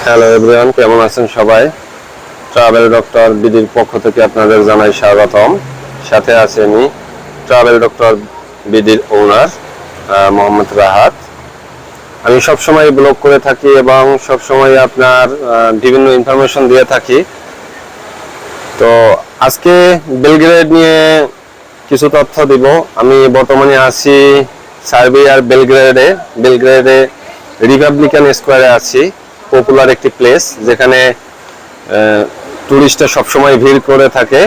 Hello everyone, কেমন আছেন সবাই? ট্রাভেল ডক্টর বিডির পক্ষ থেকে আপনাদের জানাই স্বাগতম। সাথে আছে আমি ট্রাভেল ডক্টর বিডির ওনার মোহাম্মদ রাহাত। আমি সবসময় ব্লগ করে থাকি এবং সবসময় আপনার বিভিন্ন ইনফরমেশন দিয়ে থাকি। তো আজকে বেলগ্রেড নিয়ে কিছু তথ্য দিব। আমি বর্তমানে আছি সার্বিয়ার বেলগ্রেডে রিপাবলিকান স্কোয়ারে আছি। পপুলার একটি প্লেস যেখানে টুরিস্টরা সবসময় ভিড় করে থাকে।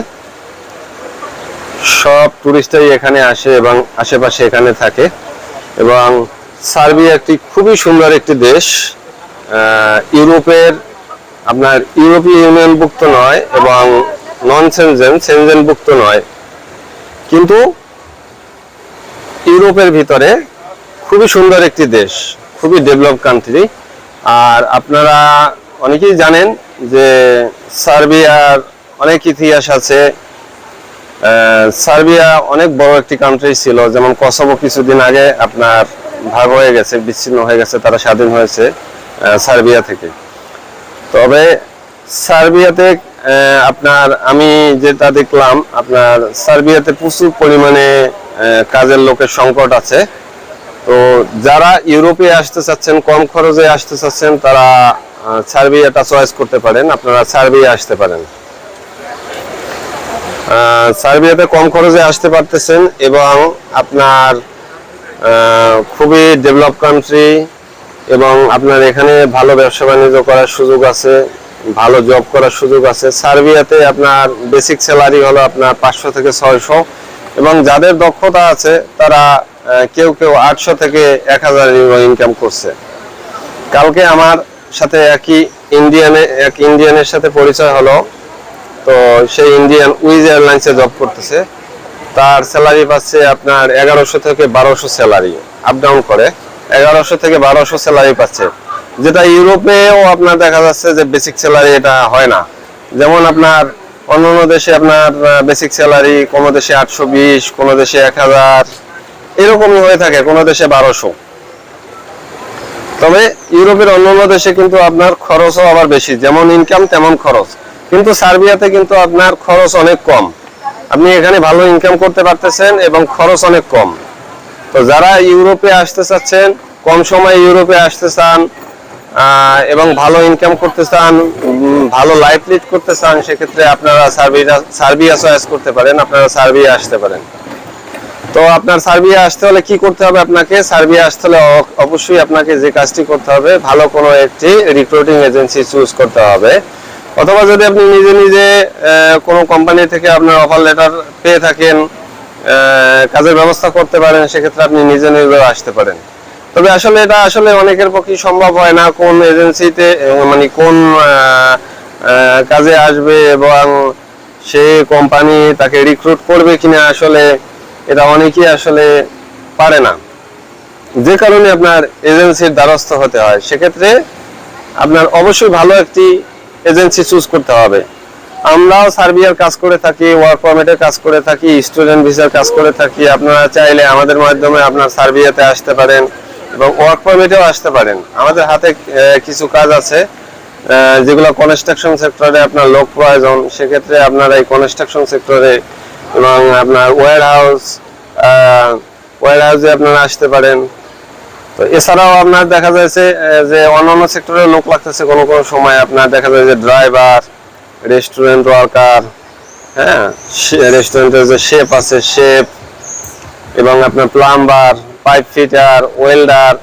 সব টুরিস্টরাই এখানে আসে এবং আশেপাশে এখানে থাকে। এবং সার্বিয়া একটি খুবই সুন্দর একটি দেশ। ইউরোপের আপনার ইউরোপীয় ইউনিয়নভুক্ত নয় এবং নন সেনজেনভুক্ত নয়, কিন্তু ইউরোপের ভিতরে খুবই সুন্দর একটি দেশ, খুবই ডেভেলপ কান্ট্রি। আর আপনারা অনেকেই জানেন যে সার্বিয়ার অনেক ইতিহাস আছে। সার্বিয়া অনেক বড় একটি কান্ট্রি ছিল, যেমন কসোভো কিছুদিন আগে আপনার ভাগ হয়ে গেছে, বিচ্ছিন্ন হয়ে গেছে, তারা স্বাধীন হয়েছে সার্বিয়া থেকে। তবে সার্বিয়াতে আপনার আমি যেটা দেখলাম, আপনার সার্বিয়াতে প্রচুর পরিমাণে কাজের লোকের সংকট আছে। তো যারা ইউরোপে আসতে চাচ্ছেন, কম খরচে আসতে চাচ্ছেন, তারা সার্বিয়াটা চয়েস করতে পারেন। আপনারা সার্বিয়া আসতে পারেন। সার্বিয়াতে কম খরচে আসতে পারতেছেন এবং আপনার খুবই ডেভেলপ কান্ট্রি এবং আপনার এখানে ভালো ব্যবসা বাণিজ্য করার সুযোগ আছে, ভালো জব করার সুযোগ আছে। সার্বিয়াতে আপনার বেসিক স্যালারি হলো আপনার 500 থেকে 600 এবং যাদের দক্ষতা আছে তারা কেউ 800 থেকে 1000 ইউরো ইনকাম করছে। কালকে আমার সাথে এক ইন্ডিয়ানের সাথে পরিচয় হলো। তো সেই ইন্ডিয়ান উইজ এয়ারলাইন্সে জব করতেছে। তার স্যালারি পাচ্ছে আপনার 1100 থেকে 1200 স্যালারি, আপ ডাউন করে 1100 থেকে 1200 স্যালারি পাচ্ছে, যেটা ইউরোপেও আপনার দেখা যাচ্ছে যে বেসিক স্যালারি এটা হয় না। যেমন আপনার অন্যান্য দেশে আপনার বেসিক স্যালারি কোনো দেশে 820, কোনো দেশে 1000, এরকমই হয়ে থাকে, কোনো দেশে 1200। তবে ইউরোপের অন্যান্য দেশে কিন্তু আপনার খরচও আবার বেশি, যেমন ইনকাম তেমন খরচ। কিন্তু সার্বিয়াতে কিন্তু আপনার খরচ অনেক কম, আপনি এখানে ভালো ইনকাম করতে পারতেছেন এবং খরচ অনেক কম। তো যারা ইউরোপে আসতে চাচ্ছেন, কম সময়ে ইউরোপে আসতে চান এবং ভালো ইনকাম করতে চান, ভালো লাইফ লিড করতে চান, সেক্ষেত্রে আপনারা সার্বিয়া চয়েস করতে পারেন, আপনারা সার্বিয়া আসতে পারেন। তো আপনার সার্বিয়া আসতে হলে কি করতে হবে? আপনাকে সার্বিয়া আসতে হলে অবশ্যই আপনাকে যে কাজটি করতে হবে, ভালো কোনো একটি রিক্রুটিং এজেন্সি চুজ করতে হবে। অথবা যদি আপনি নিজে কোনো কোম্পানি থেকে আপনার অফার লেটার পেয়ে থাকেন, কাজের ব্যবস্থা করতে পারেন, সেক্ষেত্রে আপনি নিজে আসতে পারেন। তবে আসলে এটা আসলে অনেকের পক্ষে সম্ভব হয় না। কোন এজেন্সিতে মানে কোন কাজে আসবে এবং সে কোম্পানি তাকে রিক্রুট করবে কিনা, আসলে এটা অনেকেই আসলে পারে না, যে কারণে আপনার এজেন্সির দ্বারস্থ হতে হয়। সেক্ষেত্রে আপনার অবশ্যই ভালো একটি এজেন্সি চুজ করতে হবে। আমরাও সার্বিয়ার কাজ করে থাকি, ওয়ার্ক পারমিটের কাজ করে থাকি, স্টুডেন্ট ভিসার কাজ করে থাকি। আপনারা চাইলে আমাদের মাধ্যমে আপনার সার্বিয়াতে আসতে পারেন এবং ওয়ার্ক পারমিটেও আসতে পারেন। আমাদের হাতে কিছু কাজ আছে যেগুলো কনস্ট্রাকশন সেক্টরে আপনার লোক প্রয়োজন, সেক্ষেত্রে আপনারা এই কনস্ট্রাকশন সেক্টরে এবং আপনার ওয়্যার হাউসে আপনারা আসতে পারেন। তো এছাড়াও আপনার দেখা যাচ্ছে যে অন্যান্য সেক্টরে লোক লাগতেছে কোনো সময়, আপনার দেখা যায় যে ড্রাইভার, রেস্টুরেন্ট ওয়ার্কার, হ্যাঁ, রেস্টুরেন্টের যে শেফ আছে, শেফ, এবং আপনার plumber, pipe fitter, welder,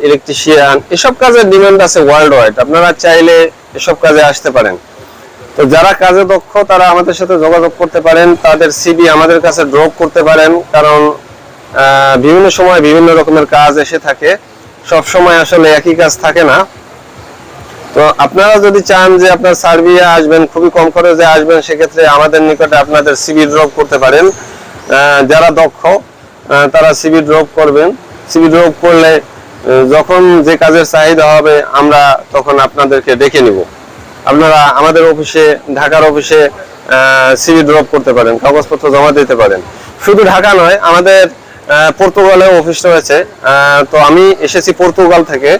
electrician, এসব কাজের ডিমান্ড আছে ওয়ার্ল্ড ওয়াইড। আপনারা চাইলে এসব কাজে আসতে পারেন। তো যারা কাজে দক্ষ তারা আমাদের সাথে যোগাযোগ করতে পারেন, তাদের সিভি আমাদের কাছে ড্রপ করতে পারেন। কারণ বিভিন্ন সময় বিভিন্ন রকমের কাজ এসে থাকে, সব সময় আসলে একই কাজ থাকে না। তো আপনারা যদি চান যে আপনার সার্বিয়া আসবেন, খুবই কম খরচে আসবেন, সেক্ষেত্রে আমাদের নিকটে আপনাদের সিভি ড্রপ করতে পারেন। যারা দক্ষ তারা সিভি ড্রপ করবেন। সিভি ড্রপ করলে যখন যে কাজের চাহিদা হবে আমরা তখন আপনাদেরকে ডেকে নিব। আপনারা আমাদের অফিসে, ঢাকার অফিসে সিভি ড্রপ করতে পারেন, কাগজপত্র জমা দিতে পারেন। শুধু ঢাকা নয়, আমাদের পর্তুগালেও অফিস রয়েছে। তো আমি এসেছি পর্তুগাল থেকে,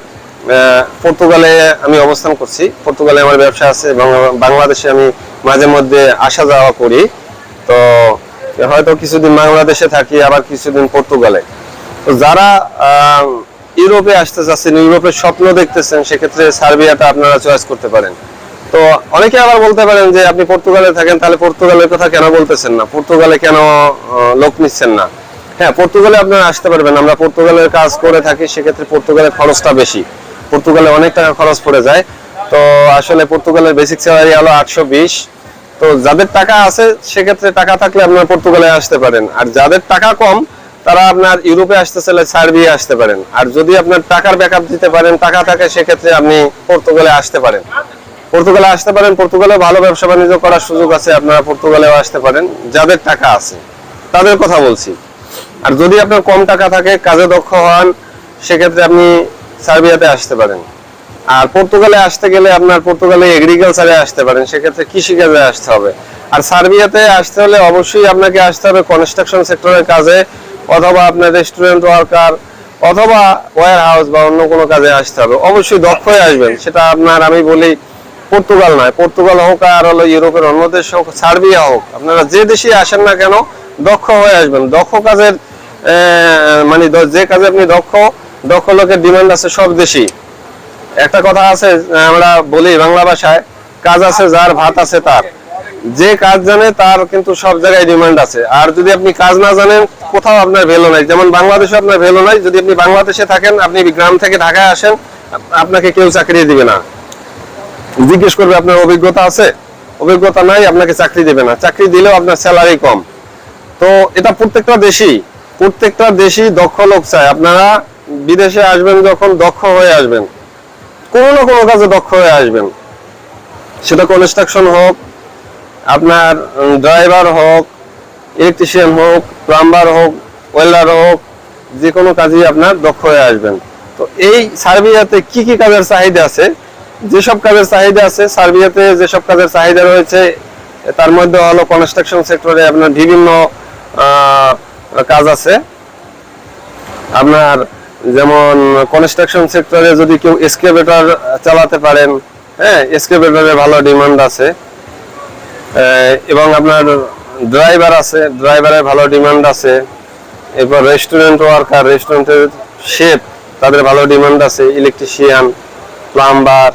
পর্তুগালে আমি অবস্থান করছি, পর্তুগালে আমার ব্যবসা আছে এবং বাংলাদেশে আমি মাঝে মধ্যে আসা যাওয়া করি। তো হয়তো কিছুদিন বাংলাদেশে থাকি, আবার কিছুদিন পর্তুগালে। তো যারা ইউরোপে আসতে চাচ্ছেন, ইউরোপের স্বপ্ন দেখতেছেন, সেক্ষেত্রে সার্বিয়াটা আপনারা চয়েস করতে পারেন। তো অনেকে আবার বলতে পারেন যে আপনি পর্তুগালে থাকেন, তাহলে পর্তুগালের কথা কেন বলতেছেন না, পর্তুগালে কেন লোক নিচ্ছেন না? হ্যাঁ, পর্তুগালে আপনারা আসতে পারবেন, আমরা পর্তুগালের কাজ করে থাকি, সেক্ষেত্রে পর্তুগালের খরচটা বেশি, পর্তুগালে অনেক টাকা খরচ পড়ে যায়। তো আসলে পর্তুগালের বেসিক স্যালারি হলো 820। তো যাদের টাকা আছে সেক্ষেত্রে টাকা থাকলে আপনারা পর্তুগালে আসতে পারেন, আর যাদের টাকা কম তারা আপনার ইউরোপে আসতে চাইলে সার্বিয়া আসতে পারেন। আর যদি আপনার টাকার ব্যাকআপ দিতে পারেন, টাকা থাকে, সেক্ষেত্রে আপনি পর্তুগালে আসতে পারেন। পর্তুগালে আসতে পারেন, পর্তুগালে ভালো ব্যবসা বাণিজ্য করার সুযোগ আছে, আপনারা পর্তুগালেও আসতে পারেন যাদের টাকা আছে, তাদের কথা বলছি। আর যদি আপনার কম টাকা থাকে, কাজে দক্ষ হন, সেক্ষেত্রে আপনি সার্বিয়াতে আসতে পারেন। আর পর্তুগালে আসতে গেলে আপনার পর্তুগালে এগ্রিকালচারে আসতে পারেন, সেক্ষেত্রে কৃষিকাজে আসতে হবে। আর সার্বিয়াতে আসতে হলে অবশ্যই আপনাকে আসতে হবে কনস্ট্রাকশন সেক্টরের কাজে, অথবা আপনার রেস্টুরেন্ট ওয়ার্কার, অথবা ওয়্যার হাউস বা অন্য কোনো কাজে আসতে হবে। অবশ্যই দক্ষ হয়ে আসবেন, সেটা আপনার, আমি বলি পর্তুগাল নয়, পর্তুগাল হোক আর হলো ইউরোপের অন্য দেশ হোক, সার্বিয়া হোক, আপনারা যে দেশে আসেন না কেন দক্ষ হয়ে আসবেন। দক্ষ কাজের মানে যে কাজে আপনি দক্ষ, দক্ষ লোকের ডিমান্ড আছে সব দেশেই। একটা কথা আছে, আমরা বলি বাংলা ভাষায়, কাজ আছে যার, ভাত আছে তার। যে কাজ জানে তার কিন্তু সব জায়গায় ডিমান্ড আছে। আর যদি আপনি কাজ না জানেন, কোথাও আপনার ভ্যালু নাই। যেমন বাংলাদেশে আপনার ভ্যালু নাই, যদি আপনি বাংলাদেশে থাকেন, আপনি গ্রাম থেকে ঢাকায় আসেন, আপনাকে কেউ চাকরি দিবে না। জিজ্ঞেস করবে আপনার অভিজ্ঞতা আছে, অভিজ্ঞতা নাই, আপনাকে চাকরি দেবে না। চাকরি দিলেও আপনার স্যালারি কম। তো এটা প্রত্যেকটা দেশই দক্ষ লোক চায়। আপনারা বিদেশে আসবেন যখন, দক্ষ হয়ে আসবেন, কোনো না কোনো কাজে দক্ষ হয়ে আসবেন। সেটা কনস্ট্রাকশন হোক, আপনার ড্রাইভার হোক, ইলেকট্রিশিয়ান হোক, প্লাম্বার হোক, ওয়েল্ডার হোক, যে কোনো কাজেই আপনার দক্ষ হয়ে আসবেন। তো এই সার্বিয়াতে কি কি কাজের চাহিদা আছে, যেসব কাজের চাহিদা আছে সার্বিয়াতে, যেসব কাজের চাহিদা রয়েছে, তার মধ্যে হলো কনস্ট্রাকশন সেক্টরে আপনার বিভিন্ন কাজ আছে। আপনার যেমন কনস্ট্রাকশন সেক্টরে যদি কেউ এক্সকেভেটর চালাতে পারেন, হ্যাঁ, এক্সকেভেটরের ভালো ডিমান্ড আছে। এবং আপনার ড্রাইভার আছে, ড্রাইভারের ভালো ডিমান্ড আছে। এরপর রেস্টুরেন্ট ওয়ার্কার, রেস্টুরেন্টের শেফ, তাদের ভালো ডিমান্ড আছে। ইলেকট্রিশিয়ান, প্লাম্বার,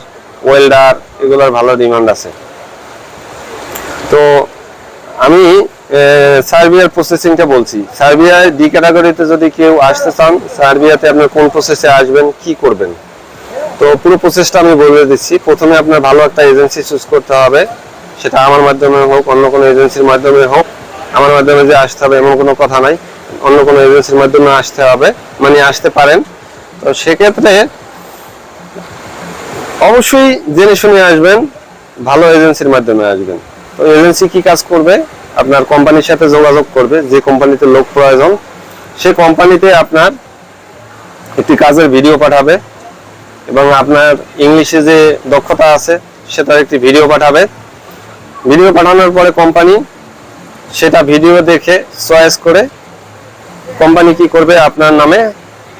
ওয়েল্ডার, এগুলোর ভালো ডিমান্ড আছে। তো আমি সার্বিয়ার প্রসেসিংটা বলছি। সার্বিয়ায় ডি ক্যাটাগরিতে যদি কেউ আসতে চান, সার্বিয়াতে আপনার কোন প্রসেসে আসবেন, কি করবেন, তো পুরো প্রসেসটা আমি বলে দিচ্ছি। প্রথমে আপনার ভালো একটা এজেন্সি চুজ করতে হবে, সেটা আমার মাধ্যমে হোক, অন্য কোনো এজেন্সির মাধ্যমে হোক। আমার মাধ্যমে যে আসতে হবে এমন কোনো কথা নাই, অন্য কোনো এজেন্সির মাধ্যমে আসতে হবে, মানে আসতে পারেন। তো সেক্ষেত্রে অবশ্যই জেনে শুনে আসবেন, ভালো এজেন্সির মাধ্যমে আসবেন। তো এজেন্সি কি কাজ করবে, আপনার কোম্পানির সাথে যোগাযোগ করবে, যে কোম্পানিতে লোক প্রয়োজন সেই কোম্পানিতে আপনার একটি কাজের ভিডিও পাঠাবে, এবং আপনার ইংলিশে যে দক্ষতা আছে সেটার একটি ভিডিও পাঠাবে। ভিডিও পাঠানোর পরে কোম্পানি সেটা ভিডিও দেখে চয়েস করে কোম্পানি কি করবে, আপনার নামে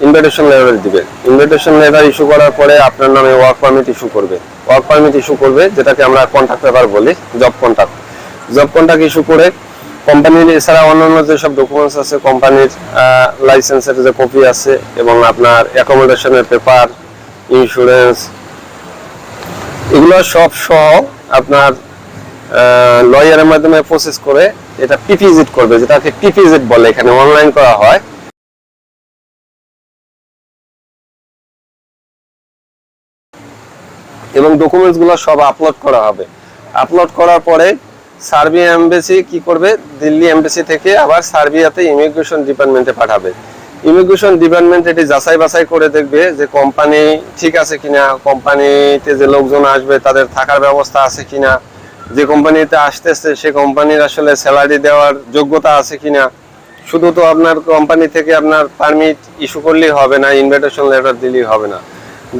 ইনভিটেশন লেটার দিবে। ইনভিটেশন লেটার ইস্যু করার পরে আপনার নামে ওয়ার্ক পারমিট ইস্যু করবে। ওয়ার্ক পারমিট ইস্যু করবে, যেটাকে আমরা কন্ট্রাক্ট পেপার বলি, job contract. Job contract issue করে কোম্পানির এছাড়া অন্যান্য যেসব ডকুমেন্টস আছে, কোম্পানির লাইসেন্সের যে কপি আছে, এবং আপনার অ্যাকোমোডেশনের পেপার, ইন্স্যুরেন্স, এগুলো সব সহ আপনার লয়ারের মাধ্যমে প্রসেস করে এটা পিপিজেড করবে, যেটাকে পিপিজেড বলে, এখানে অনলাইন করা হয়। এবং ডকুমেন্টস গুলো সব আপলোড করা হবে। আপলোড করার পরে সার্বিয়া এমবেসি কি করবে, দিল্লি এমবেসি থেকে আবার সার্বিয়াতে ইমিগ্রেশন ডিপার্টমেন্টে পাঠাবে। ইমিগ্রেশন ডিপার্টমেন্ট এটি যাচাই বাছাই করে দেখবে যে কোম্পানি ঠিক আছে কিনা, কোম্পানিতে যে লোকজন আসবে তাদের থাকার ব্যবস্থা আছে কিনা, যে কোম্পানিতে আসতেছে সে কোম্পানির আসলে স্যালারি দেওয়ার যোগ্যতা আছে কিনা। শুধু তো আপনার কোম্পানি থেকে আপনার পারমিট ইস্যু করলেই হবে না, ইনভিটেশন লেটার দিলেই হবে না।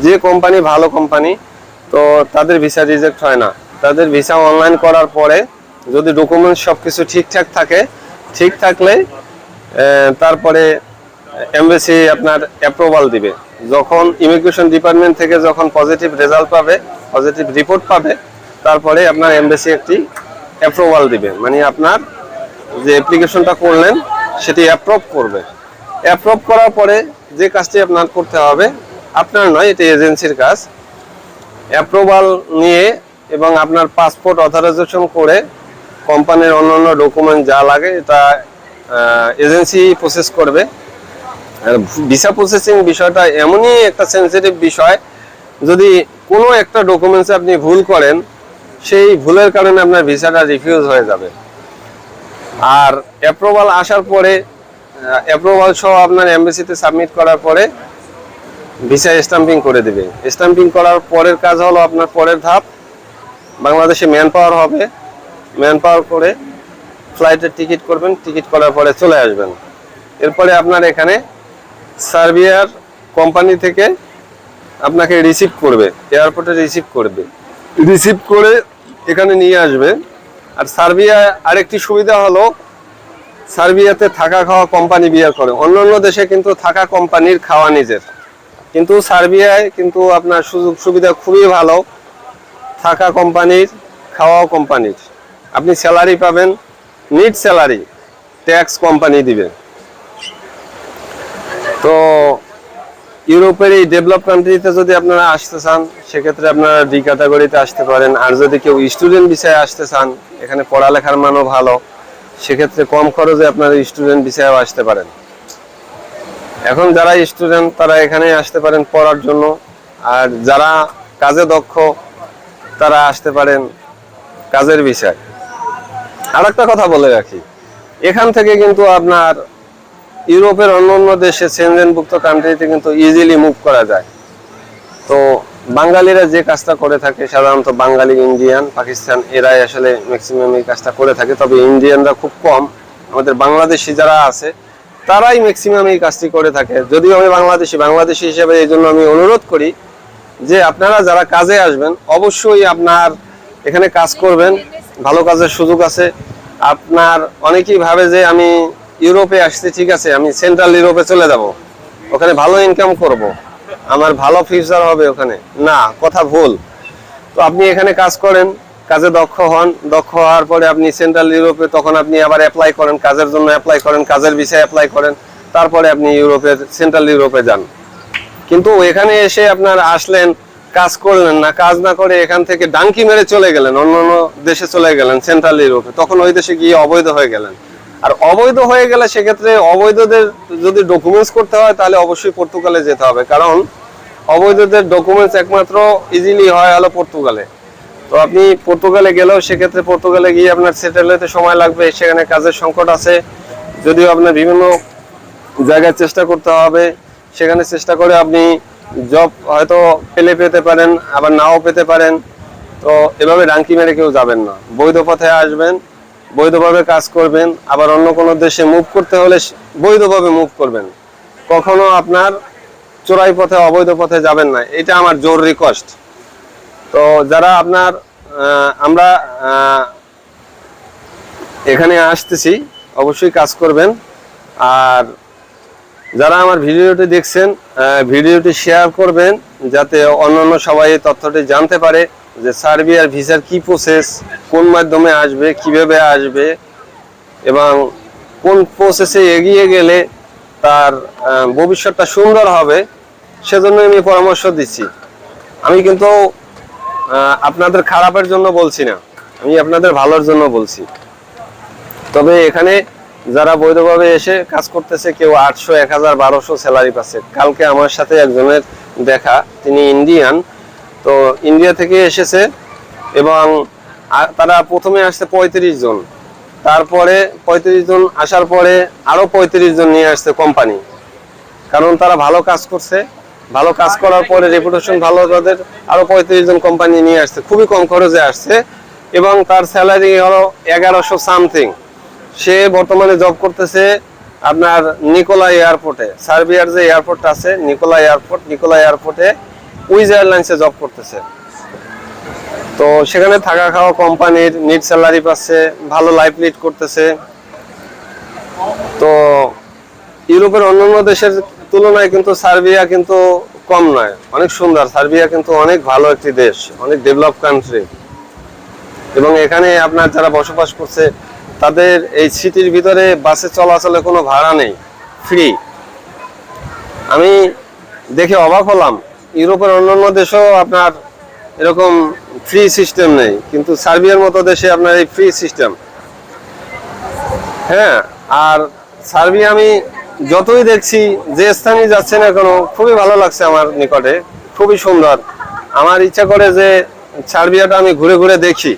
যে কোম্পানি ভালো কোম্পানি, তো তাদের ভিসা রিজেক্ট হয় না। তাদের ভিসা অনলাইন করার পরে যদি ডকুমেন্টস সবকিছু ঠিকঠাক থাকে, ঠিক থাকলে তারপরে এমবেসি আপনার অ্যাপ্রুভাল দিবে। যখন ইমিগ্রেশন ডিপার্টমেন্ট থেকে যখন পজিটিভ রেজাল্ট পাবে, পজিটিভ রিপোর্ট পাবে, তারপরে আপনার এমবেসি একটি অ্যাপ্রুভাল দিবে, মানে আপনার যে অ্যাপ্লিকেশনটা করলেন সেটি অ্যাপ্রুভ করবে। অ্যাপ্রুভ করার পরে যে কাজটি আপনার করতে হবে, আপনার নয়, এটি এজেন্সির কাজ, অ্যাপ্রুভাল নিয়ে এবং আপনার পাসপোর্ট অথরাইজেশন করে কোম্পানির অন্যান্য ডকুমেন্ট যা লাগে এটা এজেন্সি প্রসেস করবে। আর ভিসা প্রসেসিং বিষয়টা এমনই একটা সেন্সিটিভ বিষয়, যদি কোনো একটা ডকুমেন্টসে আপনি ভুল করেন, সেই ভুলের কারণে আপনার ভিসাটা রিফিউজ হয়ে যাবে। আর অ্যাপ্রুভাল আসার পরে, অ্যাপ্রুভাল সহ আপনার এমবেসিতে সাবমিট করার পরে ভিসা স্ট্যাম্পিং করে দেবে। স্ট্যাম্পিং করার পরের কাজ হলো আপনার পরের ধাপ, বাংলাদেশে ম্যান পাওয়ার হবে, ম্যান পাওয়ার করে ফ্লাইটের টিকিট করবেন, টিকিট করার পরে চলে আসবেন। এরপরে আপনার এখানে সার্বিয়ার কোম্পানি থেকে আপনাকে রিসিভ করবে, এয়ারপোর্টে রিসিভ করবে, রিসিভ করে এখানে নিয়ে আসবে। আর সার্বিয়া আরেকটি সুবিধা হলো, সার্বিয়াতে থাকা খাওয়া কোম্পানি বিয়ার করে। অন্যান্য দেশে কিন্তু থাকা কোম্পানির, খাওয়া নিজের, কিন্তু সার্বিয়ায় কিন্তু আপনার সুযোগ সুবিধা খুবই ভালো, থাকা কোম্পানির, খাওয়াও কোম্পানির। আপনি স্যালারি পাবেন, নিট স্যালারি, ট্যাক্স কোম্পানি দিবে। তো ইউরোপের এই ডেভেলপ কান্ট্রিতে যদি আপনারা আসতে চান, সেক্ষেত্রে আপনারা ডি ক্যাটাগরিতে আসতে পারেন। আর যদি কেউ স্টুডেন্ট ভিসায় আসতে চান, এখানে পড়ালেখার মানও ভালো, সেক্ষেত্রে কম খরচে আপনারা স্টুডেন্ট ভিসায়ও আসতে পারেন। এখন যারা স্টুডেন্ট তারা এখানে আসতে পারেন পড়ার জন্য, আর যারা কাজে দক্ষ তারা আসতে পারেন কাজের ভিসায়। আর একটা কথা বলে রাখি, এখান থেকে কিন্তু আপনার ইউরোপের অন্যান্য দেশে, সেনজেনভুক্ত কান্ট্রিতে কিন্তু ইজিলি মুভ করা যায়। তো বাঙালিরা যে কাজটা করে থাকে, সাধারণত বাঙালি, ইন্ডিয়ান, পাকিস্তান, এরাই আসলে ম্যাক্সিমাম এই কাজটা করে থাকে। তবে ইন্ডিয়ানরা খুব কম, আমাদের বাংলাদেশি যারা আছে তারাই ম্যাক্সিমাম এই কাজটি করে থাকে। যদিও আমি বাংলাদেশি হিসেবে এই জন্য আমি অনুরোধ করি যে আপনারা যারা কাজে আসবেন অবশ্যই আপনার এখানে কাজ করবেন, ভালো কাজের সুযোগ আছে। আপনার অনেকেই ভাবে যে আমি ইউরোপে আসছি, ঠিক আছে আমি সেন্ট্রাল ইউরোপে চলে যাব, ওখানে ভালো ইনকাম করব, আমার ভালো ফিউচার হবে ওখানে। না, কথা ভুল। তো আপনি এখানে কাজ করেন, কাজে দক্ষ হন, দক্ষ হওয়ার পরে আপনি সেন্ট্রাল ইউরোপে তখন আপনি আবার অ্যাপ্লাই করেন, কাজের জন্য অ্যাপ্লাই করেন, কাজের ভিসায় অ্যাপ্লাই করেন, তারপরে আপনি ইউরোপের সেন্ট্রাল ইউরোপে যান। কিন্তু এখানে এসে আপনার আসলেন, কাজ করলেন না, কাজ না করে এখান থেকে ডাঙ্কি মেরে চলে গেলেন, অন্যান্য দেশে চলে গেলেন সেন্ট্রাল ইউরোপে, তখন ওই দেশে গিয়ে অবৈধ হয়ে গেলেন। আর অবৈধ হয়ে গেলে সেক্ষেত্রে অবৈধদের যদি ডকুমেন্টস করতে হয় তাহলে অবশ্যই পর্তুগালে যেতে হবে, কারণ অবৈধদের ডকুমেন্টস একমাত্র ইজিলি হয় হলো পর্তুগালে। তো আপনি পর্তুগালে গেলেও সেক্ষেত্রে পর্তুগালে গিয়ে আপনার সেটেল হতে সময় লাগবে, সেখানে কাজের সংকট আছে। যদিও আপনার বিভিন্ন জায়গায় চেষ্টা করতে হবে, সেখানে চেষ্টা করে আপনি জব হয়তো পেতে পারেন, আবার নাও পেতে পারেন। তো এভাবে ডাঙ্কি মেরে কেউ যাবেন না, বৈধ পথে আসবেন, বৈধভাবে কাজ করবেন। আবার অন্য কোনো দেশে মুভ করতে হলে বৈধভাবে মুভ করবেন, কখনো আপনার চোরাই পথে, অবৈধ পথে যাবেন না, এটা আমার জোর রিকোয়েস্ট। তো যারা আপনার আমরা এখানে আসতেছি অবশ্যই কাজ করবেন। আর যারা আমার ভিডিওটি দেখছেন, ভিডিওটি শেয়ার করবেন, যাতে অন্যান্য সবাই এই তথ্যটি জানতে পারে যে সার্বিয়ার ভিসার কি প্রসেস, কোন মাধ্যমে আসবে, কিভাবে আসবে এবং কোন প্রসেসে এগিয়ে গেলে তার ভবিষ্যৎটা সুন্দর হবে, সেজন্য আমি পরামর্শ দিচ্ছি। আমি কিন্তু আপনাদের খারাপের জন্য বলছি না, আমি আপনাদের ভালোর জন্য বলছি। তবে এখানে যারা বৈধভাবে এসে কাজ করতেছে, কেউ 800, 1000, 1200 স্যালারি পাচ্ছে। কালকে আমার সাথে একজনের দেখা, তিনি ইন্ডিয়ান, তো ইন্ডিয়া থেকে এসেছে এবং তারা প্রথমে আসছে 35 জন, তারপরে 35 জন আসার পরে আরো 35 জন নিয়ে আসছে কোম্পানি, কারণ তারা ভালো কাজ করছে। ভালো কাজ করার পরে রেপুটেশন ভালো, তাদের আরো 35 জন কোম্পানি নিয়ে আসছে, খুবই কম খরচে আসছে এবং তার স্যালারি হলো 1100 সামথিং। সে বর্তমানে জব করতেছে আপনার নিকোলা এয়ারপোর্টে, সার্বিয়ার যে এয়ারপোর্ট আছে নিকোলা এয়ারপোর্টে উইজ এয়ারলাইন্সে জব করতেছে। তো সেখানে থাকা খাওয়া কোম্পানির, নিট স্যালারি পাচ্ছে, ভালো লাইফ লিড করতেছে। তো ইউরোপের অন্যান্য দেশের তুলনায় কিন্তু সার্বিয়া কিন্তু কম নয়, অনেক সুন্দর। সার্বিয়া কিন্তু অনেক ভালো একটি দেশ, অনেক ডেভেলপ কান্ট্রি। এবং এখানে আপনার যারা বসবাস করছে তাদের এই সিটির ভিতরে বাসে চলাচলে কোনো ভাড়া নেই, ফ্রি। আমি দেখে অবাক হলাম, ইউরোপের অন্যান্য দেশেও আপনার এরকম ফ্রি সিস্টেম নেই, কিন্তু সার্বিয়ার মতো দেশে আপনার এই ফ্রি সিস্টেম। হ্যাঁ, আর সার্বিয়া আমি যতই দেখছি, যে স্থানে যাচ্ছে না কেন, খুবই ভালো লাগছে আমার নিকটে, খুবই সুন্দর। আমার ইচ্ছা করে যে সার্বিয়াটা আমি ঘুরে ঘুরে দেখি।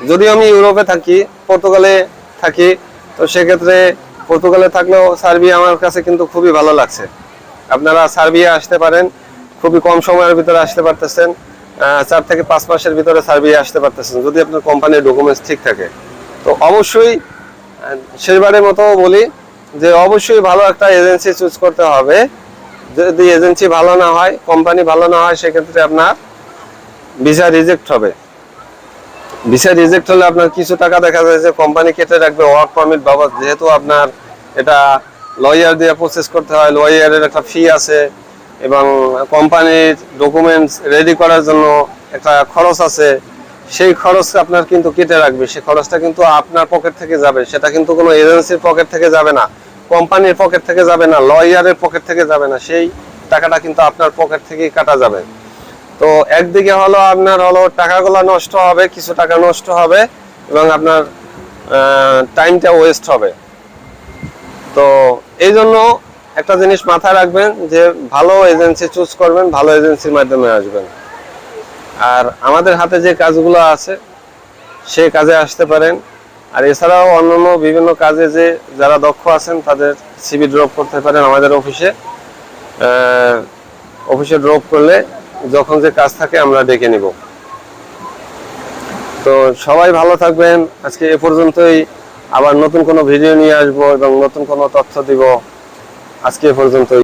যদিও আমি ইউরোপে থাকি, পর্তুগালে থাকি, তো সেক্ষেত্রে পর্তুগালে থাকলেও সার্বিয়া আমার কাছে কিন্তু খুবই ভালো লাগছে। আপনারা সার্বিয়া আসতে পারেন, খুবই কম সময়ের ভিতরে আসতে পারতেছেন। 4 থেকে 5 মাসের ভিতরে সার্বিয়া আসতে পারতেছেন, যদি আপনার কোম্পানির ডকুমেন্টস ঠিক থাকে। তো অবশ্যই শেষবারের মতো বলি যে অবশ্যই ভালো একটা এজেন্সি চুজ করতে হবে। যদি এজেন্সি ভালো না হয়, কোম্পানি ভালো না হয়, সেক্ষেত্রে আপনার ভিসা রিজেক্ট হবে। ভিসা রিজেক্ট হলে আপনার কিছু টাকা দেখা যায় যে কোম্পানি কেটে রাখবে ওয়ার্ক পারমিট বাবদ, যেহেতু আপনার এটা লয়ার দিয়ে প্রসেস করতে হয়, লয়ারের একটা ফি আছে, এবং কোম্পানির ডকুমেন্টস রেডি করার জন্য একটা খরচ আছে। সেই খরচ আপনার কিন্তু কেটে রাখবে, সেই খরচটা কিন্তু আপনার পকেট থেকে যাবে, সেটা কিন্তু কোনো এজেন্সির পকেট থেকে যাবে না, কোম্পানির পকেট থেকে যাবে না, লয়ারের পকেট থেকে যাবে না, সেই টাকাটা কিন্তু আপনার পকেট থেকেই কাটা যাবে। তো একদিকে হলো আপনার টাকাগুলো নষ্ট হবে, কিছু টাকা নষ্ট হবে, এবং আপনার টাইমটা ওয়েস্ট হবে। তো এই জন্য একটা জিনিস মাথায় রাখবেন যে ভালো এজেন্সি চুজ করবেন, ভালো এজেন্সির মাধ্যমে আসবেন। আর আমাদের হাতে যে কাজগুলো আছে সেই কাজে আসতে পারেন। আর এছাড়াও অন্যান্য বিভিন্ন কাজে যে যারা দক্ষ আছেন তাদের সিভি ড্রপ করতে পারেন আমাদের অফিসে। অফিসে ড্রপ করলে যখন যে কাজ থাকে আমরা ডেকে নিব। তো সবাই ভালো থাকবেন। আজকে এ পর্যন্তই, আবার নতুন কোনো ভিডিও নিয়ে আসবো এবং নতুন কোনো তথ্য দিব। আজকে এ পর্যন্তই।